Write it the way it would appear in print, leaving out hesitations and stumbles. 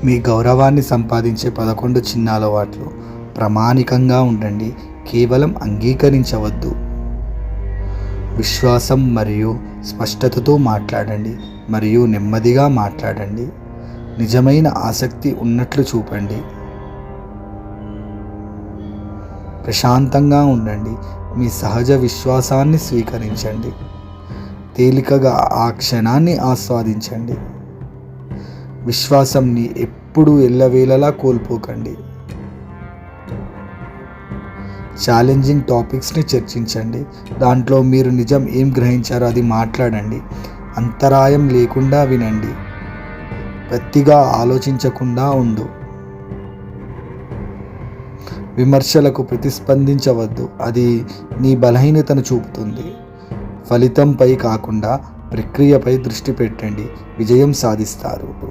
మీ గౌరవాన్ని సంపాదించే 11 చిన్న అలవాట్లు. ప్రామాణికంగా ఉండండి, కేవలం అంగీకరించవద్దు. విశ్వాసం మరియు స్పష్టతతో మాట్లాడండి మరియు నెమ్మదిగా మాట్లాడండి. నిజమైన ఆసక్తి ఉన్నట్లు చూపండి. ప్రశాంతంగా ఉండండి, మీ సహజ విశ్వాసాన్ని స్వీకరించండి. తేలికగా ఆ క్షణాన్ని ఆస్వాదించండి. విశ్వాసంని ఎప్పుడూ ఎల్లవేళలా కోల్పోకండి. ఛాలెంజింగ్ టాపిక్స్ని చర్చించండి. దాంట్లో మీరు నిజం ఏం గ్రహించారో అది మాట్లాడండి. అంతరాయం లేకుండా వినండి. గట్టిగా ఆలోచించకుండా ఉండు. విమర్శలకు ప్రతిస్పందించవద్దు, అది నీ బలహీనతను చూపుతుంది. ఫలితంపై కాకుండా ప్రక్రియపై దృష్టి పెట్టండి, విజయం సాధిస్తారు.